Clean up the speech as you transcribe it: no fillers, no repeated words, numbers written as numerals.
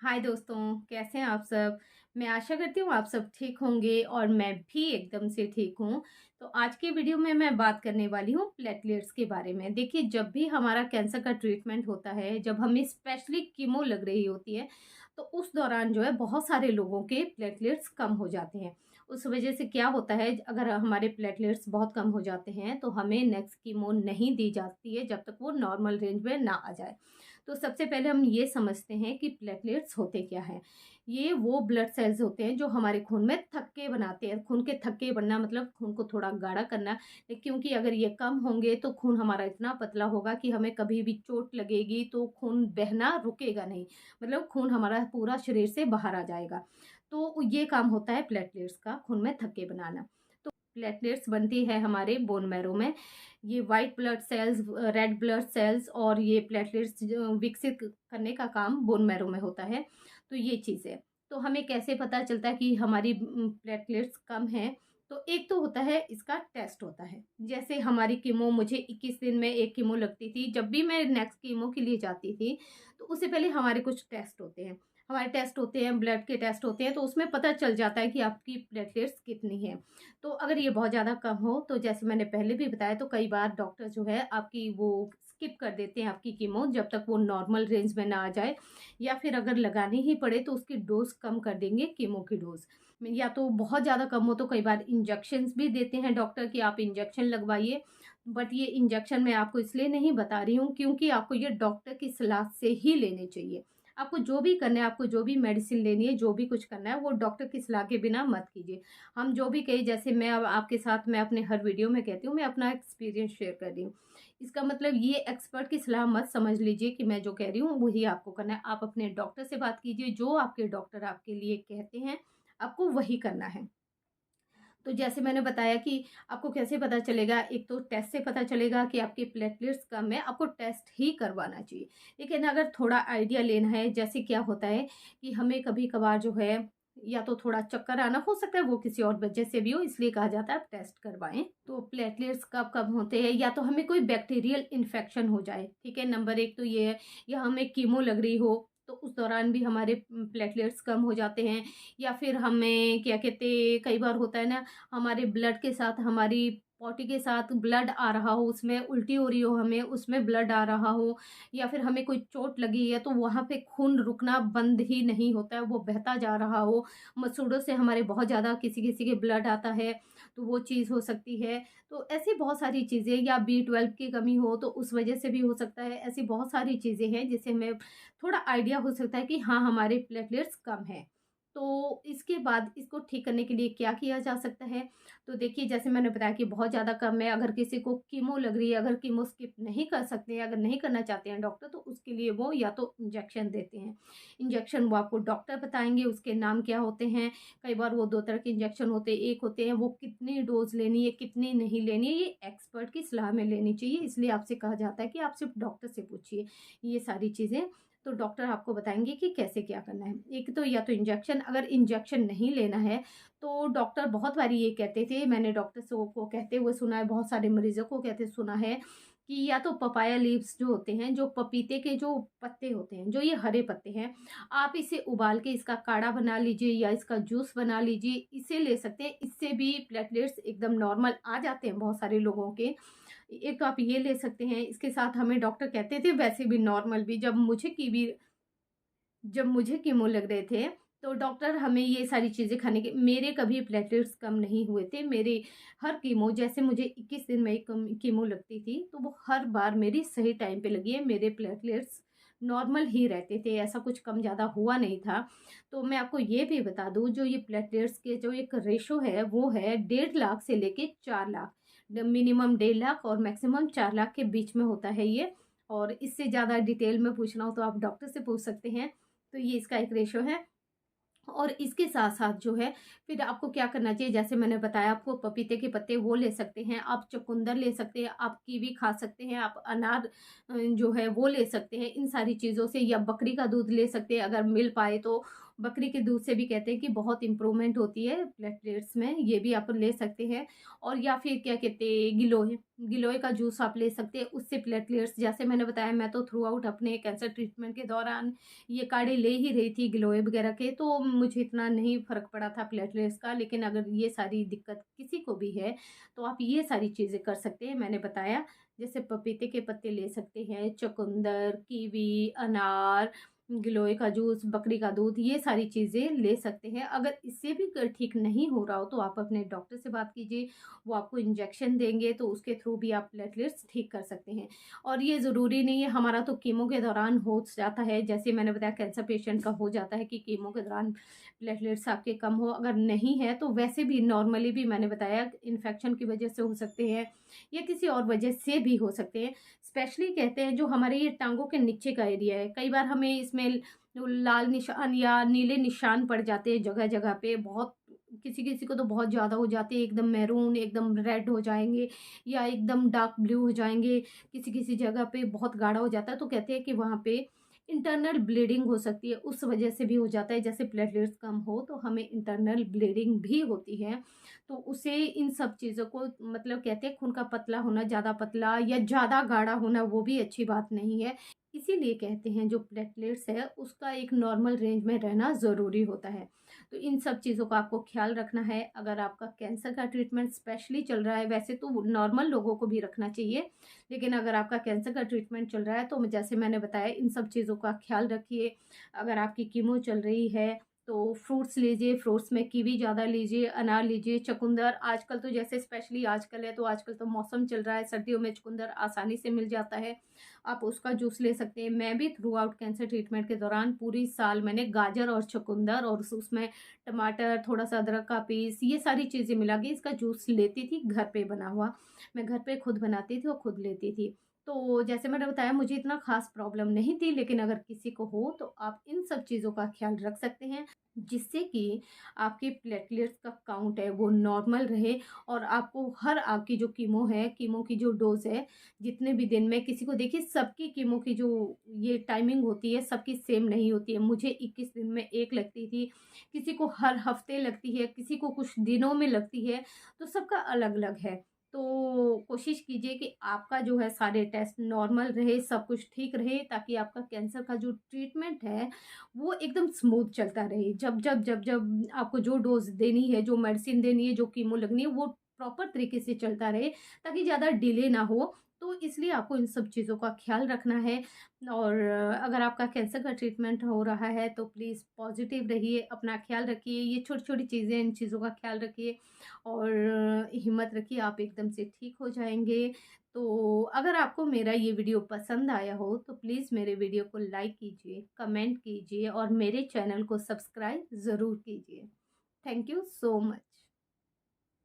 हाय दोस्तों, कैसे हैं आप सब। मैं आशा करती हूँ आप सब ठीक होंगे और मैं भी एकदम से ठीक हूँ। तो आज की वीडियो में मैं बात करने वाली हूँ प्लेटलेट्स के बारे में। देखिए, जब भी हमारा कैंसर का ट्रीटमेंट होता है, जब हमें स्पेशली कीमो लग रही होती है, तो उस दौरान जो है बहुत सारे लोगों के प्लेटलेट्स कम हो जाते हैं। उस वजह से क्या होता है, अगर हमारे प्लेटलेट्स बहुत कम हो जाते हैं तो हमें नेक्स्ट कीमो नहीं दी जाती है जब तक वो नॉर्मल रेंज में ना आ जाए। तो सबसे पहले हम ये समझते हैं कि प्लेटलेट्स होते क्या हैं। ये वो ब्लड सेल्स होते हैं जो हमारे खून में थक्के बनाते हैं। खून के थक्के बनना मतलब खून को थोड़ा गाढ़ा करना। क्योंकि अगर ये कम होंगे तो खून हमारा इतना पतला होगा कि हमें कभी भी चोट लगेगी तो खून बहना रुकेगा नहीं। मतलब खून हमारा पूरा शरीर से बाहर आ जाएगा। तो ये काम होता है प्लेटलेट्स का, खून में थक्के बनाना। तो प्लेटलेट्स बनती है हमारे बोन मैरो में। ये white blood cells, red blood cells और ये प्लेटलेट्स जो विकसित करने का काम बोन मैरो में होता है। तो ये चीज़ है। तो हमें कैसे पता चलता है कि हमारी प्लेटलेट्स कम हैं? तो एक तो होता है, इसका टेस्ट होता है। जैसे हमारी कीमो, मुझे 21 दिन में 1 कीमो लगती थी। जब भी मैं नेक्स्ट कीमो के लिए जाती थी, तो उससे पहले हमारे कुछ टेस्ट होते हैं। हमारे टेस्ट होते हैं, ब्लड के टेस्ट होते हैं, तो उसमें पता चल जाता है कि आपकी प्लेटलेट्स कितनी हैं। तो अगर ये बहुत ज़्यादा कम हो तो जैसे मैंने पहले भी बताया, तो कई बार डॉक्टर जो है आपकी वो स्किप कर देते हैं आपकी कीमो जब तक वो नॉर्मल रेंज में ना आ जाए, या फिर अगर लगानी ही पड़े तो उसकी डोज कम कर देंगे, कीमो की डोज। या तो बहुत ज़्यादा कम हो तो कई बार इंजेक्शंस भी देते हैं डॉक्टर कि आप इंजेक्शन लगवाइए। बट ये इंजेक्शन मैं आपको इसलिए नहीं बता रही हूँ क्योंकि आपको ये डॉक्टर की सलाह से ही लेने चाहिए। आपको जो भी करना है, आपको जो भी मेडिसिन लेनी है, जो भी कुछ करना है, वो डॉक्टर की सलाह के बिना मत कीजिए। हम जो भी कहें, जैसे मैं अब आपके साथ मैं अपने हर वीडियो में कहती हूँ, मैं अपना एक्सपीरियंस शेयर कर रही हूँ। इसका मतलब ये एक्सपर्ट की सलाह मत समझ लीजिए कि मैं जो कह रही हूँ वही आपको करना है। आप अपने डॉक्टर से बात कीजिए, जो आपके डॉक्टर आपके लिए कहते हैं, आपको वही करना है। तो जैसे मैंने बताया कि आपको कैसे पता चलेगा, एक तो टेस्ट से पता चलेगा कि आपके प्लेटलेट्स कम है, आपको टेस्ट ही करवाना चाहिए। लेकिन अगर थोड़ा आइडिया लेना है, जैसे क्या होता है कि हमें कभी-कभार जो है या तो थोड़ा चक्कर आना, हो सकता है वो किसी और वजह से भी हो, इसलिए कहा जाता है आप टेस्ट करवाएँ। तो प्लेटलेट्स कब कम होते हैं, या तो हमें कोई बैक्टीरियल इन्फेक्शन हो जाए, ठीक है? नंबर 1 तो ये है, या हमें कीमो लग रही हो, तो उस दौरान भी हमारे प्लेटलेट्स कम हो जाते हैं। या फिर हमें क्या कहते, कई बार होता है ना, हमारे ब्लड के साथ, हमारी पॉटी के साथ ब्लड आ रहा हो, उसमें उल्टी हो रही हो हमें, उसमें ब्लड आ रहा हो, या फिर हमें कोई चोट लगी है तो वहाँ पे खून रुकना बंद ही नहीं होता है, वो बहता जा रहा हो। मसूड़ों से हमारे बहुत ज़्यादा किसी-किसी के ब्लड आता है, तो वो चीज़ हो सकती है। तो ऐसी बहुत सारी चीज़ें, या B12 की कमी हो तो उस वजह से भी हो सकता है। ऐसी बहुत सारी चीज़ें हैं जिससे हमें थोड़ा आइडिया हो सकता है कि हाँ, हमारे प्लेटलेट्स कम हैं। तो इसके बाद इसको ठीक करने के लिए क्या किया जा सकता है? तो देखिए, जैसे मैंने बताया कि बहुत ज़्यादा कम है, अगर किसी को कीमो लग रही है, अगर कीमो स्किप नहीं कर सकते हैं, अगर नहीं करना चाहते हैं डॉक्टर, तो उसके लिए वो या तो इंजेक्शन देते हैं। इंजेक्शन वो आपको डॉक्टर बताएँगे, उसके नाम क्या होते हैं। कई बार वो 2 तरह के इंजेक्शन होते हैं। एक होते हैं, वो कितनी डोज़ लेनी है, कितनी नहीं लेनी है, ये एक्सपर्ट की सलाह में लेनी चाहिए। इसलिए आपसे कहा जाता है कि आप सिर्फ़ डॉक्टर से पूछिए ये सारी चीज़ें। तो डॉक्टर आपको बताएँगे कि कैसे क्या करना है। एक तो या तो इंजेक्शन, अगर इंजेक्शन नहीं लेना है, तो डॉक्टर बहुत बारी ये कहते थे, मैंने डॉक्टर्स को कहते हुए सुना है, बहुत सारे मरीज़ों को कहते सुना है कि या तो पपाया लीव्स जो होते हैं, जो पपीते के जो पत्ते होते हैं, जो ये हरे पत्ते हैं, आप इसे उबाल के इसका काढ़ा बना लीजिए या इसका जूस बना लीजिए, इसे ले सकते हैं। इससे भी प्लेटलेट्स एकदम नॉर्मल आ जाते हैं बहुत सारे लोगों के। एक तो आप ये ले सकते हैं, इसके साथ हमें डॉक्टर कहते थे वैसे भी नॉर्मल भी, जब मुझे कीमो लग रहे थे, तो डॉक्टर हमें ये सारी चीज़ें खाने के, मेरे कभी प्लेटलेट्स कम नहीं हुए थे। मेरे हर कीमो, जैसे मुझे 21 दिन में एक कीमो लगती थी, तो वो हर बार मेरी सही टाइम पे लगी है। मेरे प्लेटलेट्स नॉर्मल ही रहते थे, ऐसा कुछ कम ज़्यादा हुआ नहीं था। तो मैं आपको ये भी बता दूँ, जो ये प्लेटलेट्स के जो एक रेशो है, वो है 1.5 लाख से लेके 4 लाख। ड मिनिमम 1.5 लाख और मैक्सिमम 4 लाख के बीच में होता है ये। और इससे ज़्यादा डिटेल में पूछना हो तो आप डॉक्टर से पूछ सकते हैं। तो ये इसका एक रेशो है। और इसके साथ-साथ जो है, फिर आपको क्या करना चाहिए, जैसे मैंने बताया आपको, पपीते के पत्ते वो ले सकते हैं, आप चुकंदर ले सकते हैं, आप कीवी खा सकते हैं, आप अनार जो है वो ले सकते हैं। इन सारी चीज़ों से, या बकरी का दूध ले सकते हैं अगर मिल पाए तो, बकरी के दूध से भी कहते हैं कि बहुत इम्प्रूवमेंट होती है प्लेटलेट्स में, ये भी आप ले सकते हैं। और या फिर क्या कहते हैं, गिलोय, गिलोय का जूस आप ले सकते हैं, उससे प्लेटलेट्स, जैसे मैंने बताया मैं तो थ्रू आउट अपने कैंसर ट्रीटमेंट के दौरान ये काढ़े ले ही रही थी गिलोय वगैरह के, तो मुझे इतना नहीं फ़र्क पड़ा था प्लेटलेट्स का। लेकिन अगर ये सारी दिक्कत किसी को भी है तो आप ये सारी चीज़ें कर सकते हैं, मैंने बताया। जैसे पपीते के पत्ते ले सकते हैं, चुकंदर, कीवी, अनार, गिलोय का जूस, बकरी का दूध, ये सारी चीज़ें ले सकते हैं। अगर इससे भी ठीक नहीं हो रहा हो तो आप अपने डॉक्टर से बात कीजिए, वो आपको इंजेक्शन देंगे तो उसके थ्रू भी आप प्लेटलेट्स ठीक कर सकते हैं। और ये ज़रूरी नहीं है, हमारा तो कीमो के दौरान हो जाता है, जैसे मैंने बताया कैंसर पेशेंट का हो जाता है कि कीमो के दौरान प्लेटलेट्स आपके कम हो। अगर नहीं है तो वैसे भी नॉर्मली भी मैंने बताया इन्फेक्शन की वजह से हो सकते हैं या किसी और वजह से भी हो सकते हैं। स्पेशली कहते हैं जो हमारे ये टाँगों के नीचे का एरिया है, कई बार हमें इसमें लाल निशान या नीले निशान पड़ जाते हैं जगह-जगह पे, बहुत किसी-किसी को तो बहुत ज़्यादा हो जाते हैं, एकदम मैरून, एकदम रेड हो जाएँगे या एकदम डार्क ब्लू हो जाएँगे, किसी-किसी जगह पे बहुत गाढ़ा हो जाता है, तो कहते हैं कि वहाँ पे इंटरनल ब्लीडिंग हो सकती है, उस वजह से भी हो जाता है। जैसे प्लेटलेट्स कम हो तो हमें इंटरनल ब्लीडिंग भी होती है, तो उसे इन सब चीज़ों को मतलब कहते हैं खून का पतला होना, ज़्यादा पतला या ज़्यादा गाढ़ा होना वो भी अच्छी बात नहीं है। इसीलिए कहते हैं जो प्लेटलेट्स है उसका एक नॉर्मल रेंज में रहना ज़रूरी होता है। तो इन सब चीज़ों का आपको ख़्याल रखना है। अगर आपका कैंसर का ट्रीटमेंट स्पेशली चल रहा है, वैसे तो नॉर्मल लोगों को भी रखना चाहिए, लेकिन अगर आपका कैंसर का ट्रीटमेंट चल रहा है तो जैसे मैंने बताया इन सब चीज़ों का ख़्याल रखिए। अगर आपकी कीमो चल रही है तो फ्रूट्स लीजिए, फ्रूट्स में कीवी ज़्यादा लीजिए, अनार लीजिए, चुकंदर आजकल तो जैसे स्पेशली आजकल है तो आजकल तो मौसम चल रहा है, सर्दियों में चुकंदर आसानी से मिल जाता है, आप उसका जूस ले सकते हैं। मैं भी थ्रू आउट कैंसर ट्रीटमेंट के दौरान पूरी साल मैंने गाजर और चुकंदर और उसमें टमाटर, थोड़ा-सा अदरक का पीस, ये सारी चीज़ें मिला के इसका जूस लेती थी घर पे बना हुआ। मैं घर पे खुद बनाती थी और खुद लेती थी। तो जैसे मैंने बताया मुझे इतना ख़ास प्रॉब्लम नहीं थी, लेकिन अगर किसी को हो तो आप इन सब चीज़ों का ख़्याल रख सकते हैं, जिससे कि आपके प्लेटलेट्स का काउंट है वो नॉर्मल रहे और आपको हर आपकी जो कीमो है, कीमो की जो डोज़ है, जितने भी दिन में किसी को देखिए सबकी कीमो की जो ये टाइमिंग होती है सबकी सेम नहीं होती है। मुझे 21 दिन में 1 लगती थी, किसी को हर हफ़्ते लगती है, किसी को कुछ दिनों में लगती है, तो सबका अलग-अलग है। तो कोशिश कीजिए कि आपका जो है सारे टेस्ट नॉर्मल रहे, सब कुछ ठीक रहे, ताकि आपका कैंसर का जो ट्रीटमेंट है, वो एकदम स्मूथ चलता रहे। जब आपको जो डोज़ देनी है, जो मेडिसिन देनी है, जो कीमो लगनी है, वो प्रॉपर तरीके से चलता रहे, ताकि ज़्यादा डिले ना हो। तो इसलिए आपको इन सब चीज़ों का ख़्याल रखना है। और अगर आपका कैंसर का ट्रीटमेंट हो रहा है, तो प्लीज़ पॉज़िटिव रहिए, अपना ख़्याल रखिए। ये छोटी-छोटी चीज़ें, इन चीज़ों का ख़्याल रखिए और हिम्मत रखिए, आप एकदम से ठीक हो जाएँगे। तो अगर आपको मेरा ये वीडियो पसंद आया हो, तो प्लीज़ मेरे वीडियो को लाइक कीजिए, कमेंट कीजिए और मेरे चैनल को सब्सक्राइब ज़रूर कीजिए। Thank you so much.